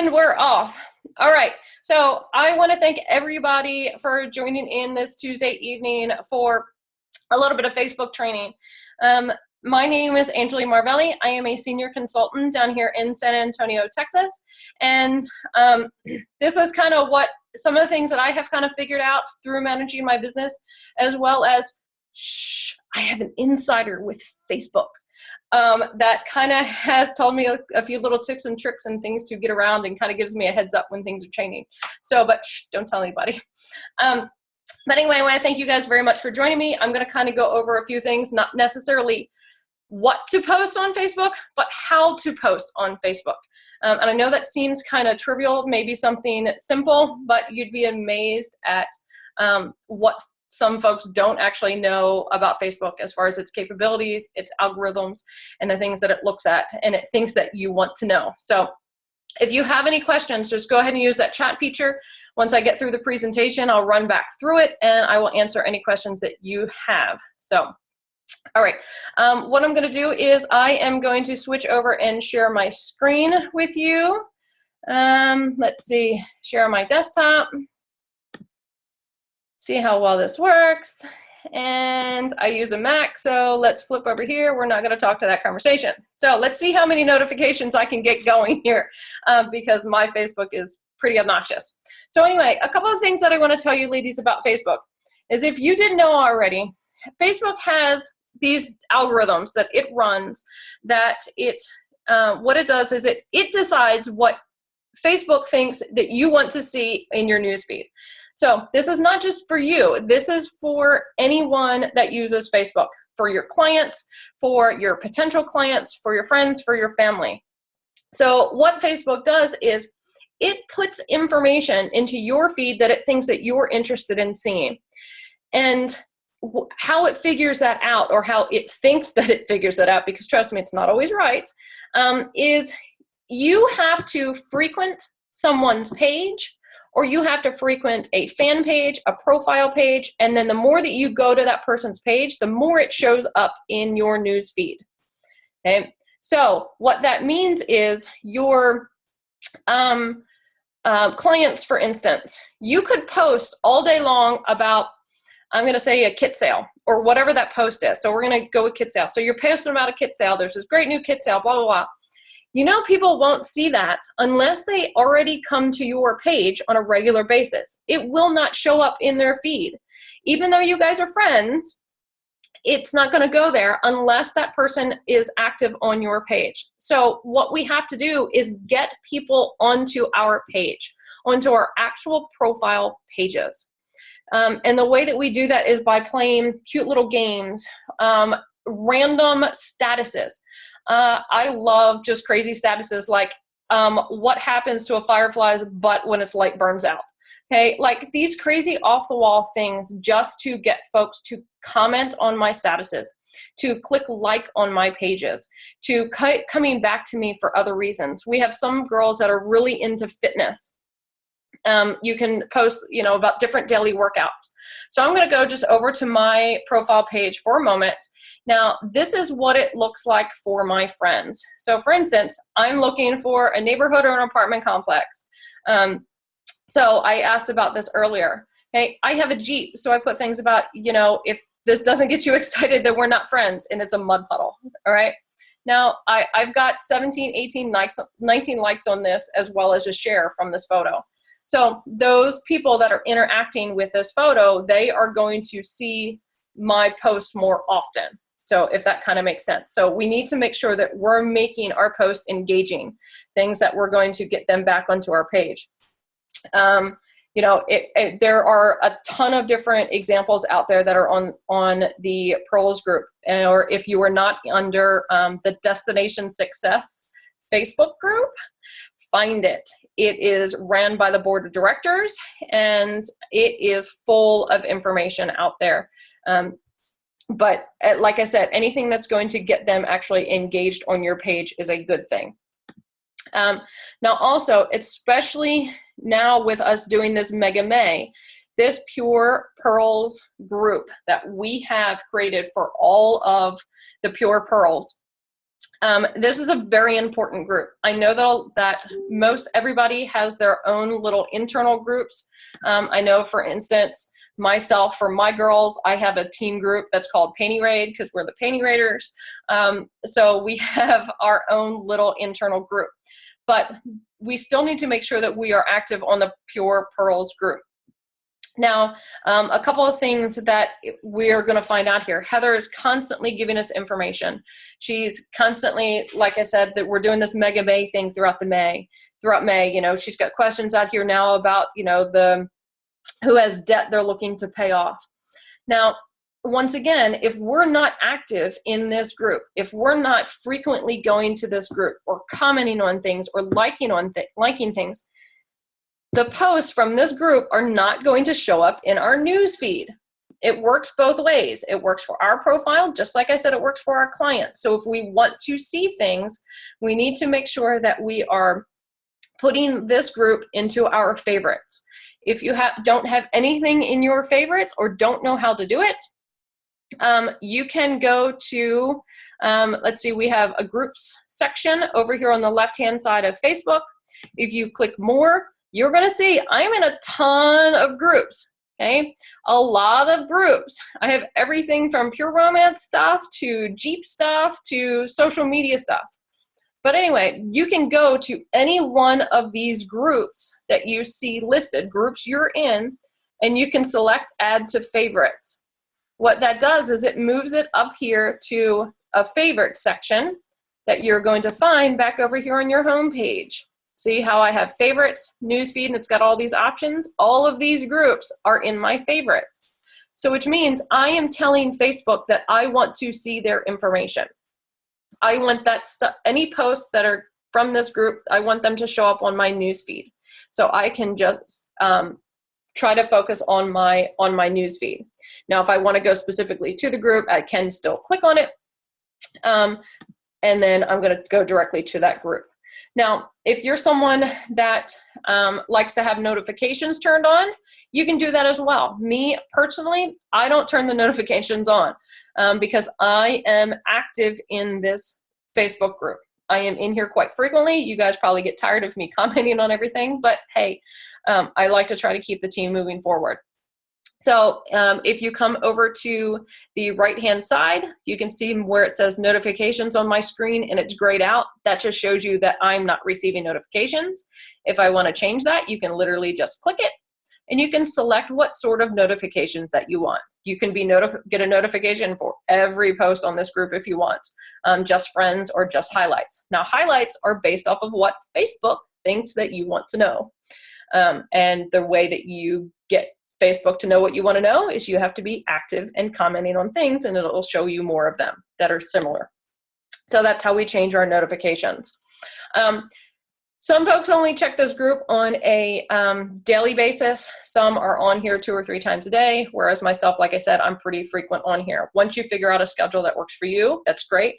And we're off. All right. So I want to thank everybody for joining in this Tuesday evening for a little bit of Facebook training. My name is Angeline Marvelli. I am a senior consultant down here in San Antonio, Texas. And this is kind of what some of the things that I have kind of figured out through managing my business, as well as, I have an insider with Facebook. That kind of has told me a few little tips and tricks and things to get around and kind of gives me a heads up when things are changing. So, but don't tell anybody. But anyway, I want to thank you guys very much for joining me. I'm going to kind of go over a few things, not necessarily what to post on Facebook, but how to post on Facebook. And I know that seems kind of trivial, maybe something simple, but you'd be amazed at what some folks don't actually know about Facebook as far as its capabilities, its algorithms, and the things that it looks at, and it thinks that you want to know. So if you have any questions, just go ahead and use that chat feature. Once I get through the presentation, I'll run back through it and I will answer any questions that you have. So, all right, what I'm gonna do is I am going to switch over and share my screen with you. Let's see, share my desktop. See how well this works. And I use a Mac, so let's flip over here. We're not gonna talk to that conversation. So let's see how many notifications I can get going here because my Facebook is pretty obnoxious. So anyway, a couple of things that I wanna tell you ladies about Facebook is, if you didn't know already, Facebook has these algorithms that it runs that what it does is it decides what Facebook thinks that you want to see in your newsfeed. So this is not just for you. This is for anyone that uses Facebook, for your clients, for your potential clients, for your friends, for your family. So what Facebook does is it puts information into your feed that it thinks that you're interested in seeing. And how it figures that out, or how it thinks that it figures it out, because trust me, it's not always right, is you have to frequent someone's page, or you have to frequent a fan page, a profile page, and then the more that you go to that person's page, the more it shows up in your news feed. Okay, so what that means is your clients, for instance, you could post all day long about, I'm gonna say, a kit sale, or whatever that post is. So we're gonna go with kit sale. So you're posting about a kit sale, there's this great new kit sale, blah, blah, blah. You know, people won't see that unless they already come to your page on a regular basis. It will not show up in their feed. Even though you guys are friends, it's not gonna go there unless that person is active on your page. So what we have to do is get people onto our page, onto our actual profile pages. And the way that we do that is by playing cute little games, random statuses. I love just crazy statuses like what happens to a firefly's butt when its light burns out. Okay, like these crazy off-the-wall things just to get folks to comment on my statuses, to click like on my pages, to coming back to me for other reasons. We have some girls that are really into fitness. You can post, you know, about different daily workouts. So I'm going to go just over to my profile page for a moment. Now, this is what it looks like for my friends. So for instance, I'm looking for a neighborhood or an apartment complex. So I asked about this earlier. Hey, I have a Jeep, so I put things about, you know, if this doesn't get you excited, then we're not friends, and it's a mud puddle, all right? Now, I've got 17, 18 likes, 19 likes on this, as well as a share from this photo. So those people that are interacting with this photo, they are going to see my post more often. So if that kind of makes sense. So we need to make sure that we're making our post engaging, things that we're going to get them back onto our page. You know, there are a ton of different examples out there that are on the Pearls group. Or if you are not under the Destination Success Facebook group, find it. It is ran by the board of directors, and it is full of information out there. But like I said, anything that's going to get them actually engaged on your page is a good thing. Now also, especially now with us doing this Mega May, this Pure Pearls group that we have created for all of the Pure Pearls, This is a very important group. I know that most everybody has their own little internal groups. I know, for instance, myself, for my girls, I have a team group that's called Painty Raid because we're the Painty Raiders. So we have our own little internal group. But we still need to make sure that we are active on the Pure Pearls group. Now, a couple of things that we're going to find out here. Heather is constantly giving us information. She's constantly, like I said, that we're doing this Mega May thing throughout May. You know, she's got questions out here now about, you know, who has debt they're looking to pay off. Now, once again, if we're not active in this group, if we're not frequently going to this group or commenting on things or liking things, the posts from this group are not going to show up in our news feed. It works both ways. It works for our profile, just like I said, it works for our clients. So if we want to see things, we need to make sure that we are putting this group into our favorites. If you don't have anything in your favorites or don't know how to do it, you can go to, let's see, we have a groups section over here on the left-hand side of Facebook. If you click more, you're going to see I'm in a ton of groups, okay? A lot of groups. I have everything from pure romance stuff to Jeep stuff to social media stuff. But anyway, you can go to any one of these groups that you see listed, groups you're in, and you can select add to favorites. What that does is it moves it up here to a favorite section that you're going to find back over here on your home page. See how I have favorites, newsfeed, and it's got all these options? All of these groups are in my favorites. So which means I am telling Facebook that I want to see their information. I want that stuff, any posts that are from this group, I want them to show up on my newsfeed. So I can just try to focus on my newsfeed. Now, if I want to go specifically to the group, I can still click on it. And then I'm going to go directly to that group. Now, if you're someone that likes to have notifications turned on, you can do that as well. Me, personally, I don't turn the notifications on because I am active in this Facebook group. I am in here quite frequently. You guys probably get tired of me commenting on everything, but hey, I like to try to keep the team moving forward. So if you come over to the right-hand side, you can see where it says notifications on my screen and it's grayed out. That just shows you that I'm not receiving notifications. If I want to change that, you can literally just click it and you can select what sort of notifications that you want. You can get a notification for every post on this group if you want, just friends or just highlights. Now, highlights are based off of what Facebook thinks that you want to know. And the way that you get Facebook to know what you want to know is you have to be active and commenting on things, and it'll show you more of them that are similar. So that's how we change our notifications. Some folks only check this group on a daily basis. Some are on here 2 or 3 times a day, whereas myself, like I said, I'm pretty frequent on here. Once you figure out a schedule that works for you, that's great.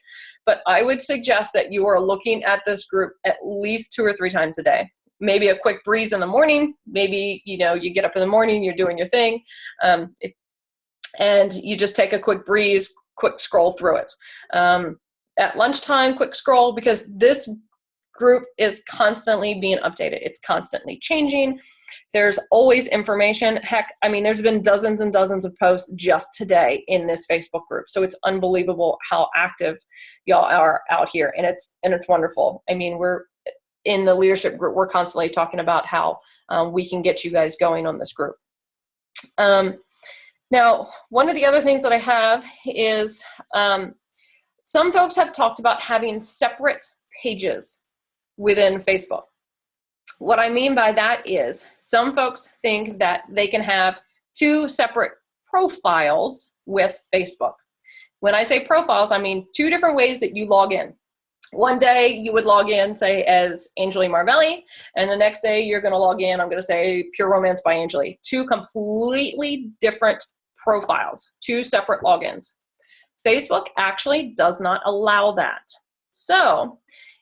But I would suggest that you are looking at this group at least 2 or 3 times a day. Maybe a quick breeze in the morning. Maybe, you know, you get up in the morning, you're doing your thing, and you just take a quick breeze, quick scroll through it. At lunchtime, quick scroll, because this group is constantly being updated. It's constantly changing. There's always information. Heck, I mean, there's been dozens and dozens of posts just today in this Facebook group. So it's unbelievable how active y'all are out here, and it's wonderful. I mean, we're in the leadership group, we're constantly talking about how we can get you guys going on this group. Now, one of the other things that I have is some folks have talked about having separate pages within Facebook. What I mean by that is some folks think that they can have 2 separate profiles with Facebook. When I say profiles, I mean 2 different ways that you log in. One day you would log in, say, as Angelie Marvelli, and the next day you're going to log in, I'm going to say Pure Romance by Angelie. 2 completely different profiles, 2 separate logins. Facebook actually does not allow that. So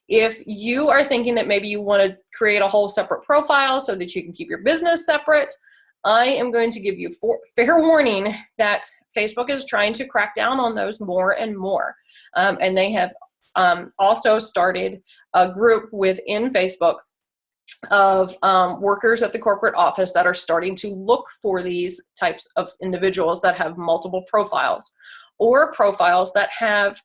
if you are thinking that maybe you want to create a whole separate profile so that you can keep your business separate, I am going to give you fair warning that Facebook is trying to crack down on those more and more. And they have also started a group within Facebook of workers at the corporate office that are starting to look for these types of individuals that have multiple profiles, or profiles that have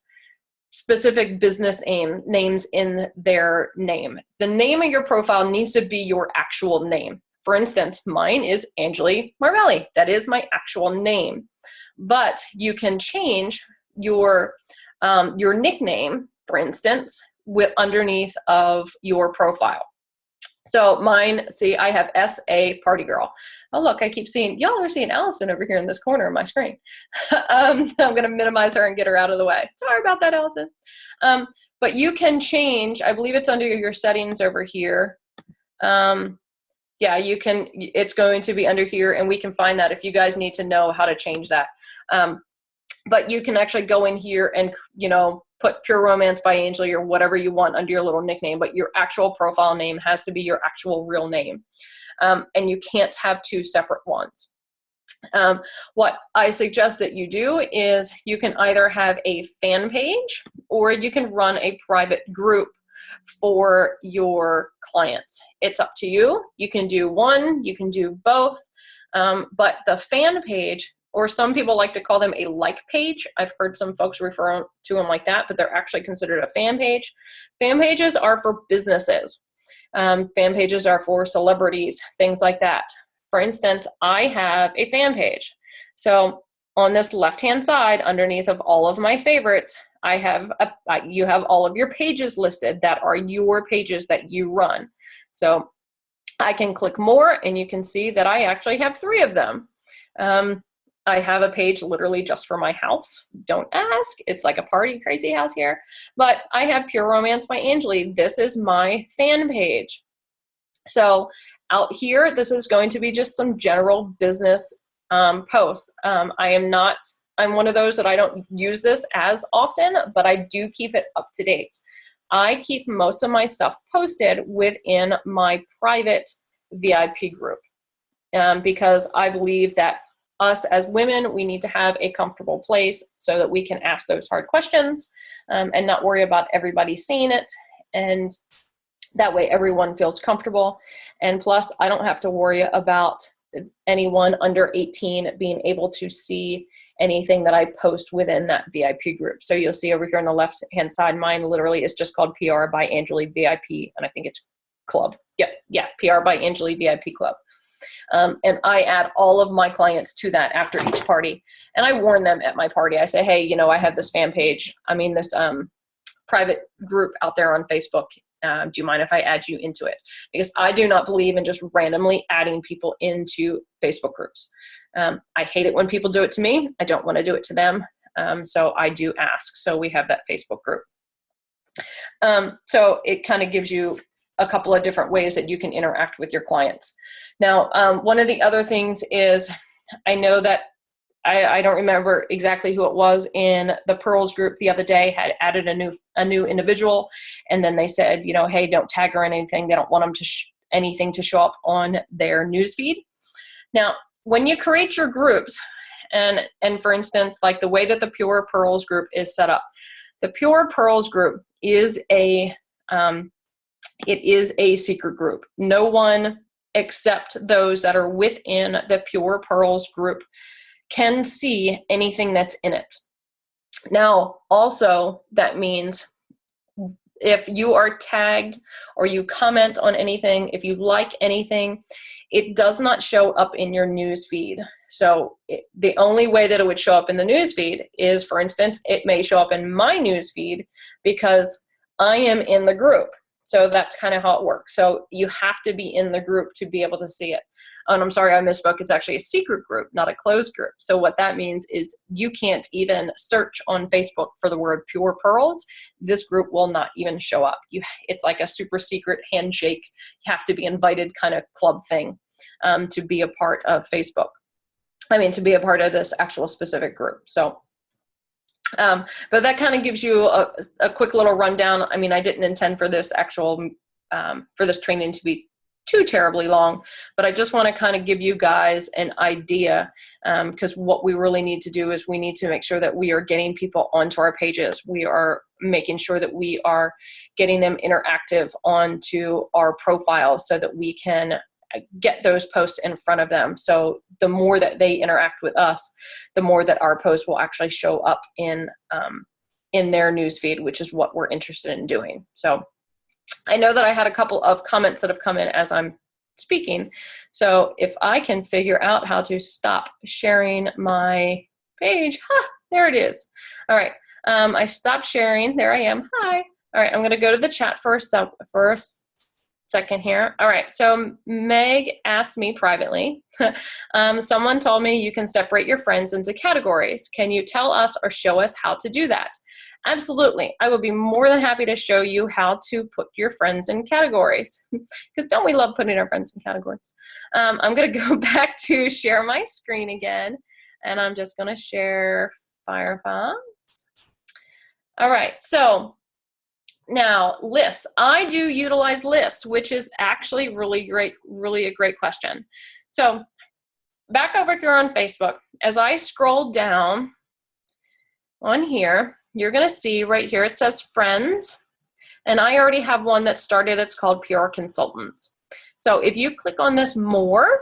specific business names in their name. The name of your profile needs to be your actual name. For instance, mine is Angeli Marvelli. That is my actual name. But you can change your nickname, for instance, underneath of your profile. So mine, see, I have S.A. Party Girl. Oh, look, I keep seeing, y'all are seeing Allison over here in this corner of my screen. I'm going to minimize her and get her out of the way. Sorry about that, Allison. But you can change, I believe it's under your settings over here. Yeah, you can, it's going to be under here, and we can find that if you guys need to know how to change that. But you can actually go in here and, you know, put Pure Romance by Angeli or whatever you want under your little nickname, but your actual profile name has to be your actual real name. And you can't have two separate ones. What I suggest that you do is you can either have a fan page, or you can run a private group for your clients. It's up to you. You can do one, you can do both, but the fan page, or some people like to call them a like page. I've heard some folks refer to them like that, but they're actually considered a fan page. Fan pages are for businesses. Fan pages are for celebrities, things like that. For instance, I have a fan page. So on this left-hand side, underneath of all of my favorites, I have you have all of your pages listed that are your pages that you run. So I can click more, and you can see that I actually have 3 of them. I have a page literally just for my house. Don't ask. It's like a party crazy house here. But I have Pure Romance by Angeli. This is my fan page. So out here, this is going to be just some general business posts. I'm one of those that I don't use this as often, but I do keep it up to date. I keep most of my stuff posted within my private VIP group because I believe that us as women, we need to have a comfortable place so that we can ask those hard questions and not worry about everybody seeing it. And that way everyone feels comfortable. And plus, I don't have to worry about anyone under 18 being able to see anything that I post within that VIP group. So you'll see over here on the left-hand side, mine literally is just called PR by Angeli VIP, and I think it's club. Yeah, PR by Angeli VIP club. And I add all of my clients to that after each party. And I warn them at my party. I say, hey, you know, I have this fan page. I mean, this private group out there on Facebook. Do you mind if I add you into it? Because I do not believe in just randomly adding people into Facebook groups. I hate it when people do it to me. I don't want to do it to them. So I do ask. So we have that Facebook group. So it kind of gives you a couple of different ways that you can interact with your clients. Now, one of the other things is, I know that I don't remember exactly who it was in the Pearls group the other day had added a new individual, and then they said, you know, hey, don't tag her in anything. They don't want them to anything to show up on their newsfeed. Now, when you create your groups, and for instance, like the way that the Pure Pearls group is set up, the Pure Pearls group is a secret group. No one except those that are within the Pure Pearls group can see anything that's in it. Now, also, that means if you are tagged or you comment on anything, if you like anything, it does not show up in your news feed. So the only way that it would show up in the news feed is, for instance, it may show up in my news feed because I am in the group. So that's kind of how it works. So you have to be in the group to be able to see it. And I'm sorry, I misspoke. It's actually a secret group, not a closed group. So what that means is you can't even search on Facebook for the word Pure Pearls. This group will not even show up. It's like a super secret handshake. You have to be invited kind of club thing to be a part of Facebook. I mean, to be a part of this actual specific group. So, but that kind of gives you a quick little rundown. I mean, I didn't intend for this actual, for this training to be too terribly long, but I just want to kind of give you guys an idea, because what we really need to do is we need to make sure that we are getting people onto our pages. We are making sure that we are getting them interactive onto our profiles so that we can get those posts in front of them. So the more that they interact with us, the more that our posts will actually show up in their newsfeed, which is what we're interested in doing. So I know that I had a couple of comments that have come in as I'm speaking. So if I can figure out how to stop sharing my page, there it is. All right, I stopped sharing. There I am. Hi. All right, I'm going to go to the chat for a second here. All right, so Meg asked me privately, someone told me you can separate your friends into categories. Can you tell us or show us how to do that? Absolutely. I will be more than happy to show you how to put your friends in categories, because don't we love putting our friends in categories? I'm going to go back to share my screen again, and I'm just going to share Firefox. All right, so now lists. I do utilize lists, which is actually really a great question. So back over here on Facebook, as I scroll down on here, you're going to see right here it says friends, and I already have one that started. It's called PR Consultants. So if you click on this more,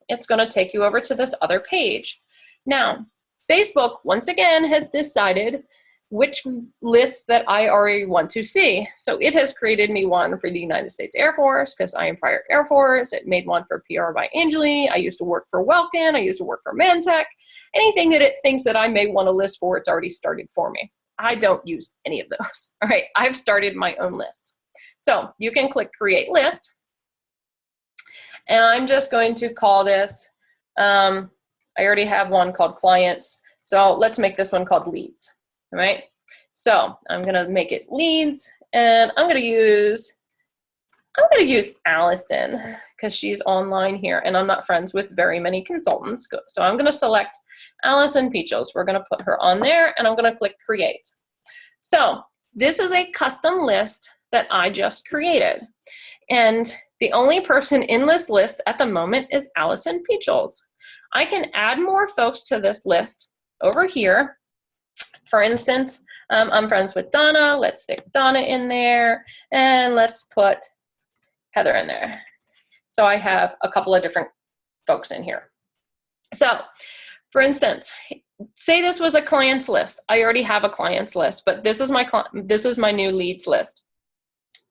it's going to take you over to this other page. Now, Facebook once again has decided which list that I already want to see. So it has created me one for the United States Air Force, because I am prior Air Force. It made one for PR by Angeli. I used to work for Welkin. I used to work for Mantech. Anything that it thinks that I may want to list for, it's already started for me. I don't use any of those. All right, I've started my own list. So you can click Create List. And I'm just going to call this, I already have one called Clients. So let's make this one called Leads. All right, so I'm gonna make it Leads, and I'm gonna use Allison, because she's online here, and I'm not friends with very many consultants. So I'm gonna select Allison Peaches. We're gonna put her on there, and I'm gonna click Create. So this is a custom list that I just created, and the only person in this list at the moment is Allison Peaches. I can add more folks to this list over here. For instance, I'm friends with Donna. Let's stick Donna in there, and let's put Heather in there. So I have a couple of different folks in here. So for instance, say this was a clients list. I already have a clients list, but this is my new leads list.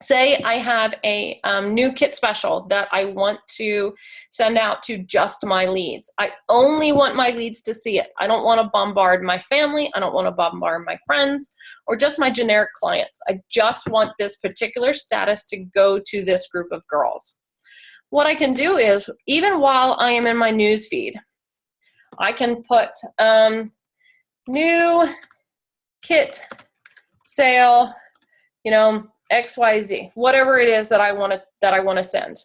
Say I have a new kit special that I want to send out to just my leads. I only want my leads to see it. I don't want to bombard my family. I don't want to bombard my friends or just my generic clients. I just want this particular status to go to this group of girls. What I can do is, even while I am in my news feed, I can put new kit sale, XYZ, whatever it is that I want to send.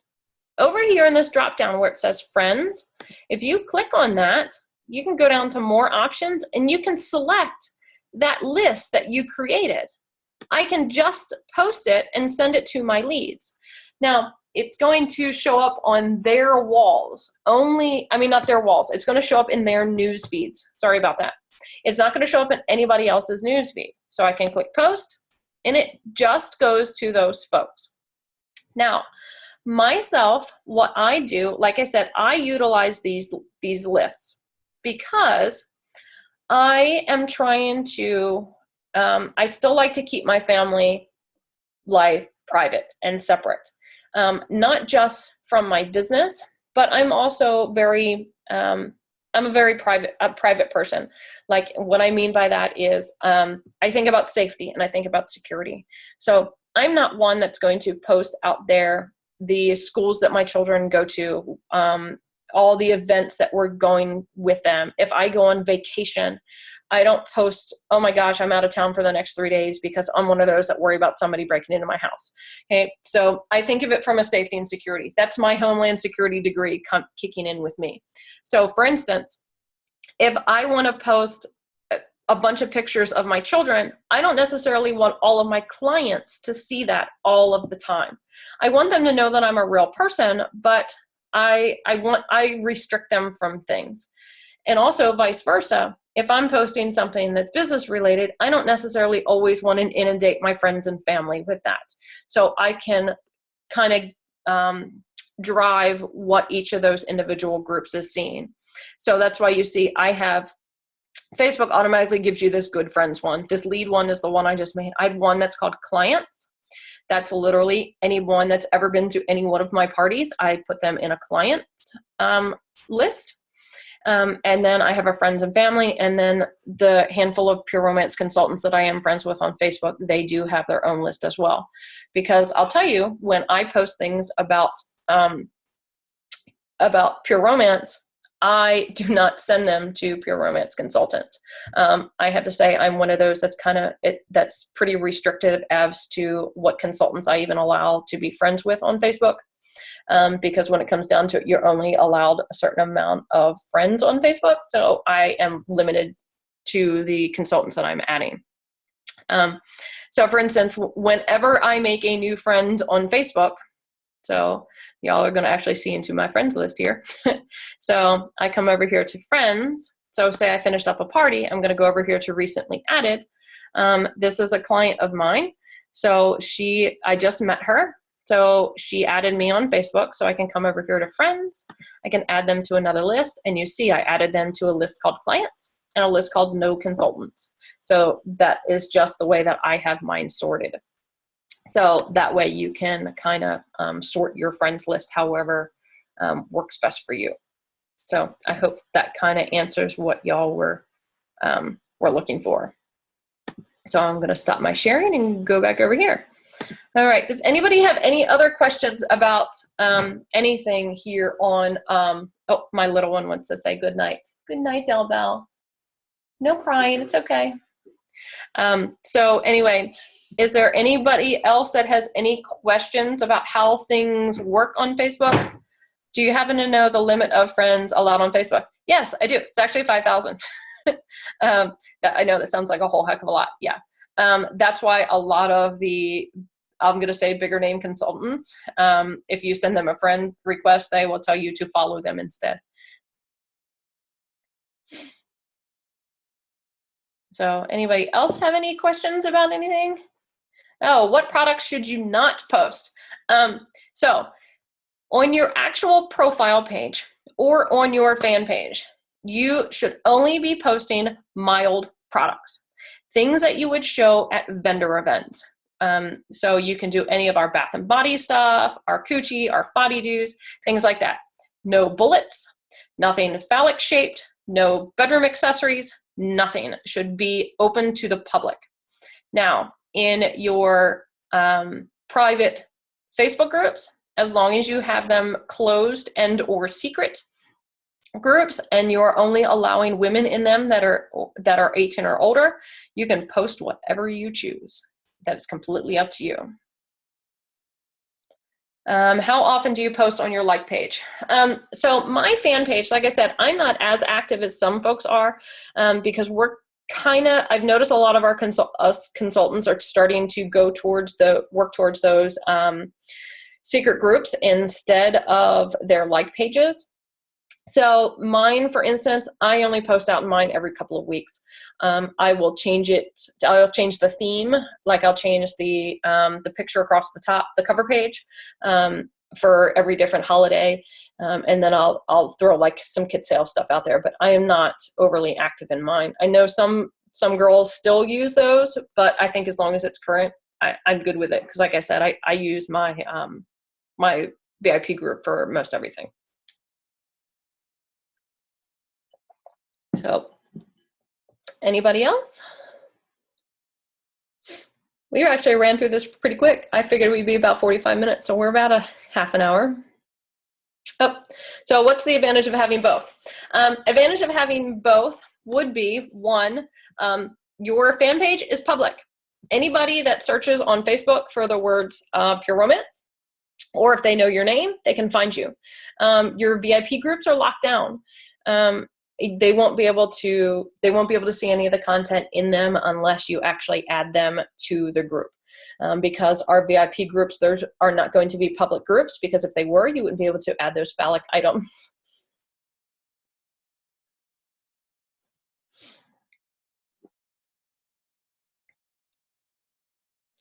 Over here in this drop down where it says friends, if you click on that, you can go down to more options, and you can select that list that you created. I can just post it and send it to my leads. Now, it's going to show up on their walls only. I mean, not their walls. It's going to show up in their news feeds. Sorry about that. It's not going to show up in anybody else's news feed. So I can click post, and it just goes to those folks. Now, myself, what I do, like I said, I utilize these lists because I am trying to, I still like to keep my family life private and separate. Not just from my business, but I'm also I'm a very private person. Like, what I mean by that is I think about safety and I think about security. So I'm not one that's going to post out there the schools that my children go to, all the events that we're going with them. If I go on vacation, I don't post, oh my gosh, I'm out of town for the next 3 days, because I'm one of those that worry about somebody breaking into my house. Okay, so I think of it from a safety and security. That's my Homeland Security degree kicking in with me. So for instance, if I want to post a bunch of pictures of my children, I don't necessarily want all of my clients to see that all of the time. I want them to know that I'm a real person, but I restrict them from things. And also vice versa. If I'm posting something that's business related, I don't necessarily always want to inundate my friends and family with that. So I can kind of drive what each of those individual groups is seeing. So that's why you see I have Facebook automatically gives you this good friends one. This lead one is the one I just made. I had one that's called clients. That's literally anyone that's ever been to any one of my parties. I put them in a client list. And then I have a friends and family, and then the handful of Pure Romance consultants that I am friends with on Facebook, they do have their own list as well. Because I'll tell you, when I post things about Pure Romance, I do not send them to Pure Romance consultants. I have to say I'm one of those that's pretty restricted as to what consultants I even allow to be friends with on Facebook. Because when it comes down to it, you're only allowed a certain amount of friends on Facebook. So I am limited to the consultants that I'm adding. So for instance, whenever I make a new friend on Facebook, so y'all are going to actually see into my friends list here. So I come over here to friends. So say I finished up a party, I'm going to go over here to recently added. This is a client of mine. So I just met her. So she added me on Facebook, so I can come over here to friends. I can add them to another list, and you see I added them to a list called clients and a list called no consultants. So that is just the way that I have mine sorted. So that way you can kind of sort your friends list however works best for you. So I hope that kind of answers what y'all were looking for. So I'm going to stop my sharing and go back over here. All right. Does anybody have any other questions about anything here on, oh, my little one wants to say good night. Good night, Del Bell. No crying. It's okay. So anyway, is there anybody else that has any questions about how things work on Facebook? Do you happen to know the limit of friends allowed on Facebook? Yes, I do. It's actually 5,000. I know that sounds like a whole heck of a lot. Yeah. That's why a lot of the, I'm going to say bigger name consultants, if you send them a friend request, they will tell you to follow them instead. So anybody else have any questions about anything? Oh, what products should you not post? So on your actual profile page or on your fan page, you should only be posting mild products, things that you would show at vendor events. So you can do any of our Bath and Body stuff, our Coochie, our Body Do's, things like that. No bullets, nothing phallic shaped, no bedroom accessories, nothing should be open to the public. Now, in your private Facebook groups, as long as you have them closed and or secret groups and you're only allowing women in them that are 18 or older, you can post whatever you choose. That is completely up to you. How often do you post on your like page? So my fan page, like I said, I'm not as active as some folks are because we're I've noticed a lot of our consultants are starting to work towards those secret groups instead of their like pages. So mine, for instance, I only post out mine every couple of weeks. I will change it. I'll change the theme. Like I'll change the picture across the top, the cover page, for every different holiday. And then I'll throw like some kit sale stuff out there, but I am not overly active in mine. I know some girls still use those, but I think as long as it's current, I'm good with it. Cause like I said, I use my, my VIP group for most everything. So anybody else? We actually ran through this pretty quick. I figured we'd be about 45 minutes, so we're about a half an hour. Oh, so what's the advantage of having both? Advantage of having both would be, one, your fan page is public. Anybody that searches on Facebook for the words Pure Romance, or if they know your name, they can find you. Your VIP groups are locked down. they won't be able to see any of the content in them unless you actually add them to the group. Because our VIP groups, those are not going to be public groups, because if they were, you wouldn't be able to add those phallic items.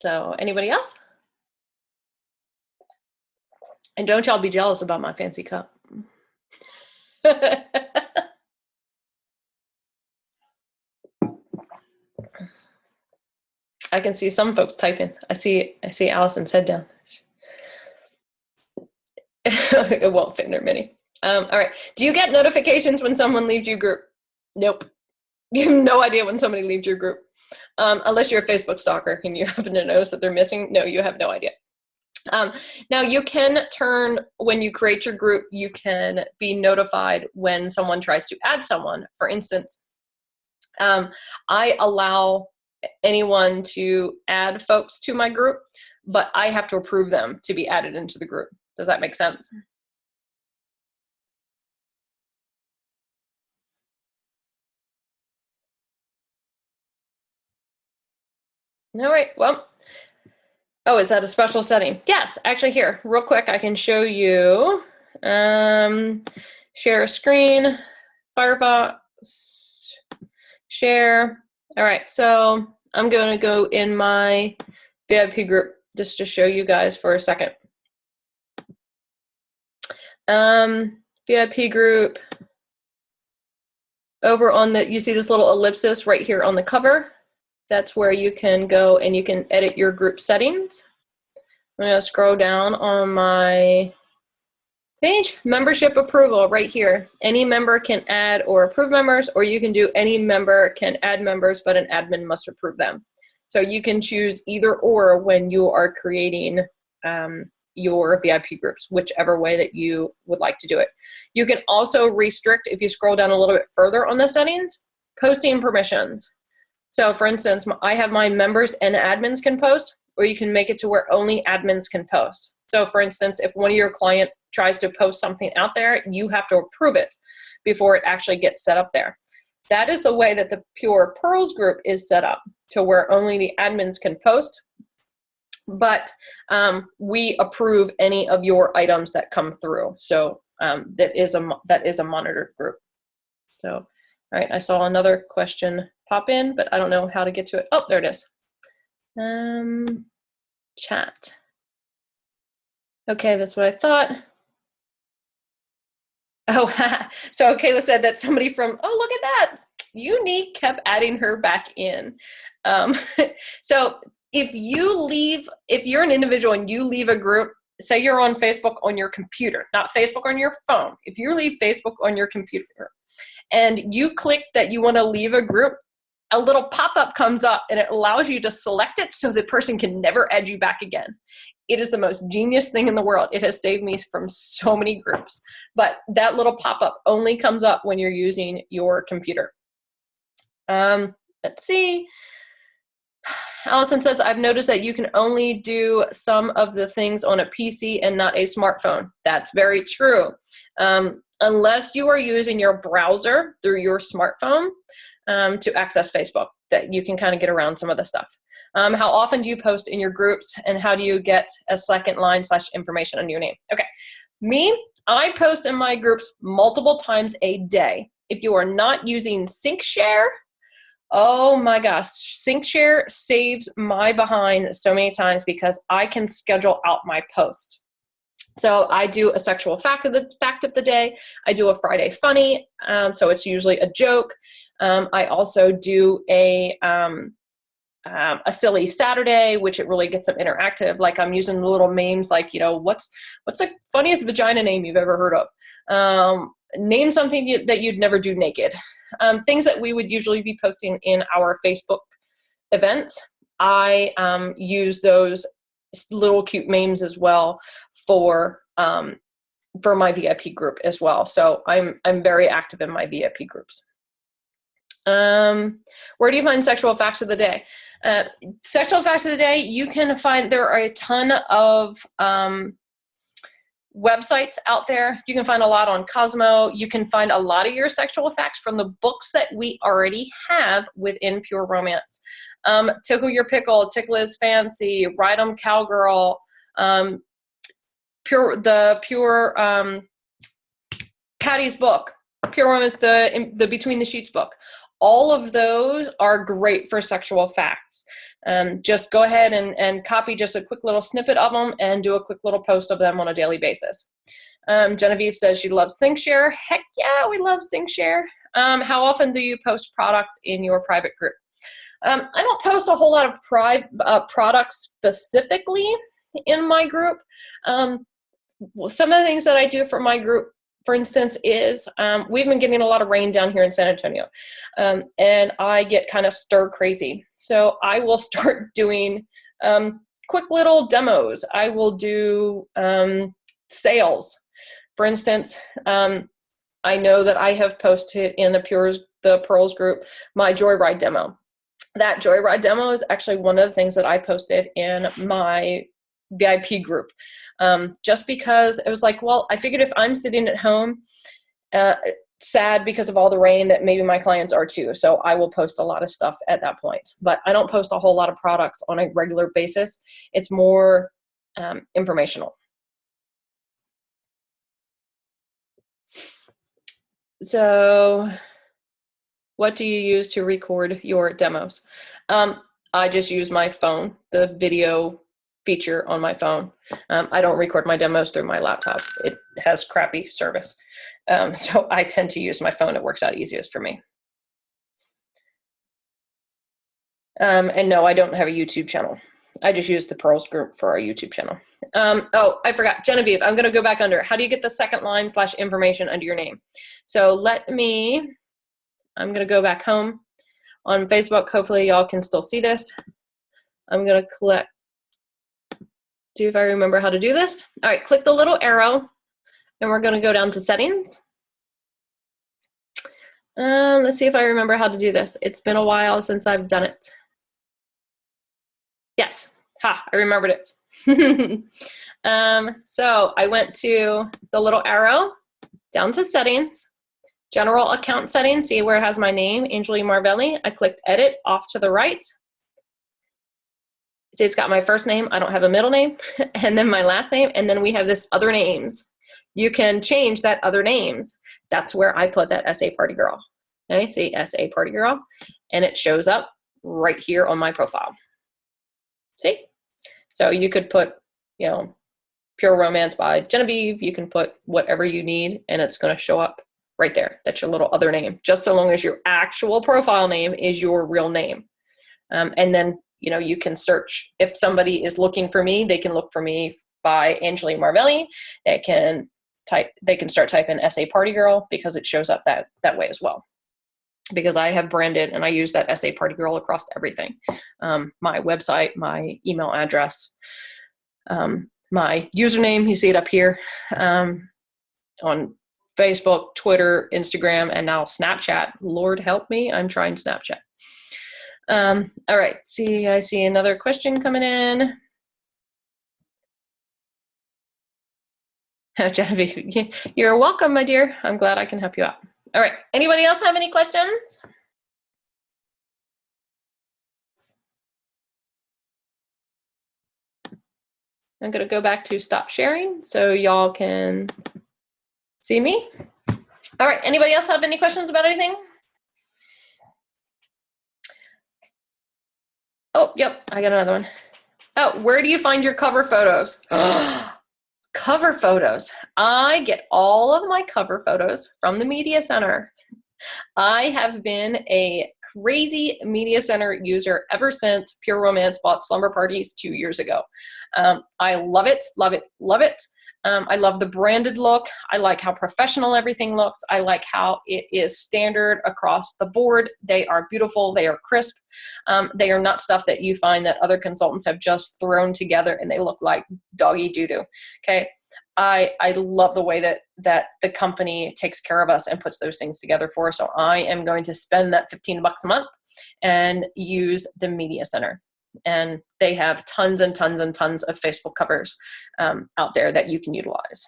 So anybody else? And don't y'all be jealous about my fancy cup. I can see some folks typing. I see Allison's head down. It won't fit in her mini. All right. Do you get notifications when someone leaves your group? Nope. You have no idea when somebody leaves your group. Unless you're a Facebook stalker and you happen to notice that they're missing. No, you have no idea. Now you can turn, when you create your group, you can be notified when someone tries to add someone. For instance, I allow anyone to add folks to my group, but I have to approve them to be added into the group. Does that make sense? All right, well, oh, is that a special setting? Yes, actually here, real quick, I can show you. Share a screen, Firefox, share. All right, so I'm going to go in my VIP group just to show you guys for a second. VIP group. Over on the, you see this little ellipsis right here on the cover? That's where you can go and you can edit your group settings. I'm going to scroll down on my page. Membership approval right here. Any member can add or approve members, or you can do any member can add members, but an admin must approve them. So you can choose either or when you are creating your VIP groups, whichever way that you would like to do it. You can also restrict, if you scroll down a little bit further on the settings, posting permissions. So for instance, I have my members and admins can post, or you can make it to where only admins can post. So for instance, if one of your client tries to post something out there, you have to approve it before it actually gets set up there. That is the way that the Pure Pearls group is set up, to where only the admins can post, but we approve any of your items that come through. So that is a monitored group. So, all right, I saw another question pop in, but I don't know how to get to it. Oh, there it is. Chat. Okay, that's what I thought. Oh, so Kayla said that somebody from, oh, look at that. Unique kept adding her back in. So if you're an individual and you leave a group, say you're on Facebook on your computer, not Facebook on your phone. If you leave Facebook on your computer and you click that you want to leave a group, a little pop-up comes up and it allows you to select it so the person can never add you back again. It is the most genius thing in the world. It has saved me from so many groups. But that little pop-up only comes up when you're using your computer. Let's see. Allison says, I've noticed that you can only do some of the things on a PC and not a smartphone. That's very true. Unless you are using your browser through your smartphone to access Facebook, that you can kind of get around some of the stuff. How often do you post in your groups, and how do you get a second line / information under your name? Okay, I post in my groups multiple times a day. If you are not using SyncShare, oh my gosh, SyncShare saves my behind so many times because I can schedule out my post. So I do a sexual fact of the day. I do a Friday funny, so it's usually a joke. I also do a silly Saturday, which it really gets them interactive. Like I'm using the little memes, like, you know, what's the funniest vagina name you've ever heard of? Name something that you'd never do naked. Things that we would usually be posting in our Facebook events. I use those little cute memes as well for my VIP group as well. So I'm very active in my VIP groups. Where do you find sexual facts of the day? Sexual facts of the day, you can find, there are a ton of websites out there. You can find a lot on Cosmo. You can find a lot of your sexual facts from the books that we already have within Pure Romance. Tickle Your Pickle, Tickle Is Fancy, Ride 'em Cowgirl, Pure Patty's book, Pure Romance, the Between the Sheets book. All of those are great for sexual facts. Just go ahead and copy just a quick little snippet of them and do a quick little post of them on a daily basis. Genevieve says she loves SyncShare. Heck yeah, we love SyncShare. How often do you post products in your private group? I don't post a whole lot of products specifically in my group. Some of the things that I do for my group, for instance, is we've been getting a lot of rain down here in San Antonio, and I get kind of stir crazy. So I will start doing quick little demos. I will do sales. For instance, I know that I have posted in the Pearls group my Joyride demo. That Joyride demo is actually one of the things that I posted in my VIP group, just because it was like, well, I figured if I'm sitting at home sad because of all the rain, that maybe my clients are too. So I will post a lot of stuff at that point, but I don't post a whole lot of products on a regular basis. It's more informational. So what do you use to record your demos? I just use my phone, the video feature on my phone. I don't record my demos through my laptop. It has crappy service. So I tend to use my phone. It works out easiest for me. And no, I don't have a YouTube channel. I just use the Pearls group for our YouTube channel. Oh, I forgot. Genevieve, I'm going to go back under. How do you get the second line / information under your name? So I'm going to go back home on Facebook. Hopefully y'all can still see this. I'm going to see if I remember how to do this. All right, click the little arrow, and we're going to go down to settings. Let's see if I remember how to do this. It's been a while since I've done it. Yes, I remembered it. So I went to the little arrow, down to settings, general account settings, see where it has my name, Angeline Marvelli. I clicked edit off to the right. See, it's got my first name. I don't have a middle name, and then my last name, and then we have this other names. You can change that other names. That's where I put that SA Party Girl. Okay, see SA Party Girl, and it shows up right here on my profile. See? So you could put, Pure Romance by Genevieve. You can put whatever you need, and it's going to show up right there. That's your little other name, just so long as your actual profile name is your real name. And then, you can search. If somebody is looking for me, they can look for me by Angeline Marvelli. They can start typing SA Party Girl, because it shows up that way as well. Because I have branded and I use that SA Party Girl across everything. My website, my email address, my username, you see it up here, on Facebook, Twitter, Instagram, and now Snapchat. Lord help me, I'm trying Snapchat. All right, I see another question coming in. Genevieve, you're welcome, my dear. I'm glad I can help you out. All right, anybody else have any questions? I'm gonna go back to stop sharing so y'all can see me. All right, anybody else have any questions about anything? Oh, yep, I got another one. Oh, where do you find your cover photos? Cover photos. I get all of my cover photos from the Media Center. I have been a crazy Media Center user ever since Pure Romance bought Slumber Parties 2 years ago. I love it, love it, love it. I love the branded look. I like how professional everything looks. I like how it is standard across the board. They are beautiful. They are crisp. They are not stuff that you find that other consultants have just thrown together and they look like doggy doo-doo. Okay. I love the way that the company takes care of us and puts those things together for us. So I am going to spend that $15 a month and use the Media Center. And they have tons and tons and tons of Facebook covers out there that you can utilize.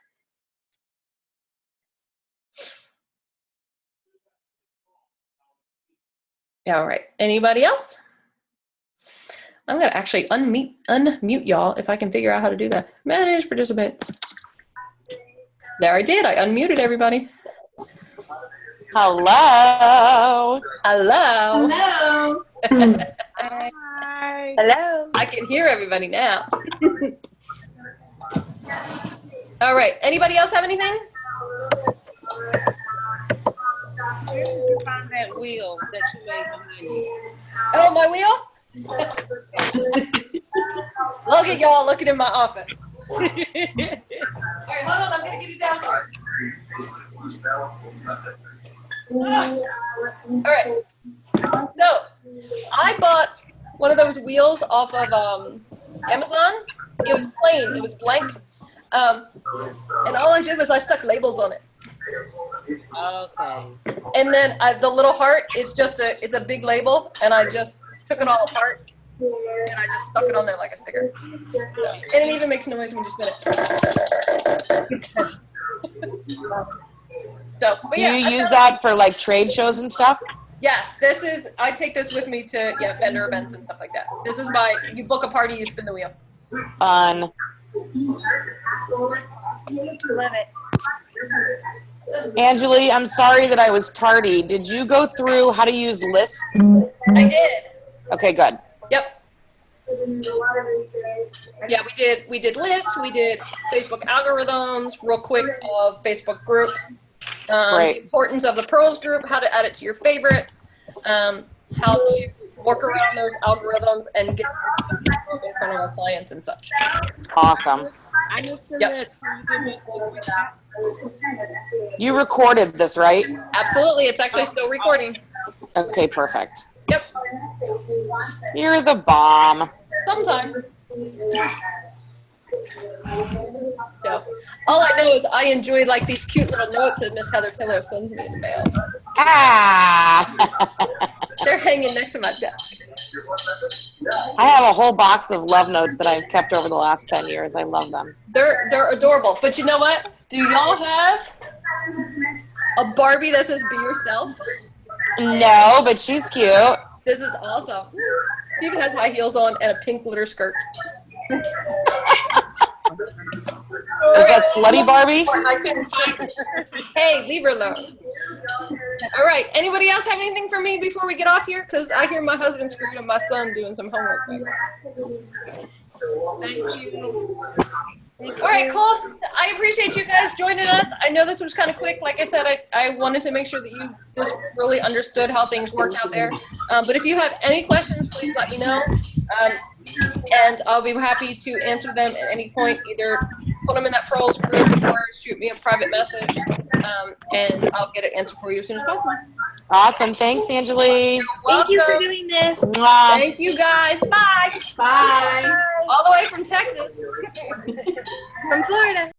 Yeah, all right. Anybody else? I'm going to actually unmute y'all if I can figure out how to do that. Manage participants. There I did. I unmuted everybody. Hello. Hello. Hello. Hi. Hello. I can hear everybody now. All right. Anybody else have anything? Where did you find that wheel that you made behind you? Oh, my wheel? Look at y'all looking in my office. All right, hold on. I'm going to get it down here. All right. So, I bought one of those wheels off of Amazon. It was plain. It was blank. And all I did was I stuck labels on it. Okay. And then the little heart is just it's a big label, and I just took it all apart, and I just stuck it on there like a sticker. And it even makes noise when you spin it. So, but Do yeah, you use that for like trade shows and stuff? Yes, I take this with me to vendor events and stuff like that. This is you book a party, you spin the wheel. Fun. Love it. Angeli, I'm sorry that I was tardy. Did you go through how to use lists? I did. Okay, good. Yep. Yeah, we did lists, we did Facebook algorithms, real quick of Facebook groups, the importance of the pros group, how to add it to your favorite, how to work around those algorithms and get in front of our clients and such. Awesome. I missed the Yep. list. Can you give me a quick recap? You recorded this, right? Absolutely, it's actually still recording. Okay, perfect. Yep. You're the bomb. Sometime. So, all I know is I enjoy like these cute little notes that Miss Heather Tiller sends me in the mail. Ah! They're hanging next to my desk. I have a whole box of love notes that I've kept over the last 10 years. I love them. They're adorable. But you know what? Do y'all have a Barbie that says "Be Yourself"? No, but she's cute. This is awesome. She even has high heels on and a pink glitter skirt. Is that Slutty Barbie? I couldn't find it. Hey, leave her alone. All right. Anybody else have anything for me before we get off here? Because I hear my husband screaming at my son doing some homework. Thank you. All right, cool. I appreciate you guys joining us. I know this was kind of quick. Like I said, I wanted to make sure that you just really understood how things work out there. But if you have any questions, please let me know. And I'll be happy to answer them at any point. Either put them in that Pearls group or shoot me a private message. And I'll get an answer for you as soon as possible. Awesome. Thanks, Angeli. Thank you for Welcome. doing this. Mwah. Thank you guys. Bye. Bye. All the way from Texas. From Florida.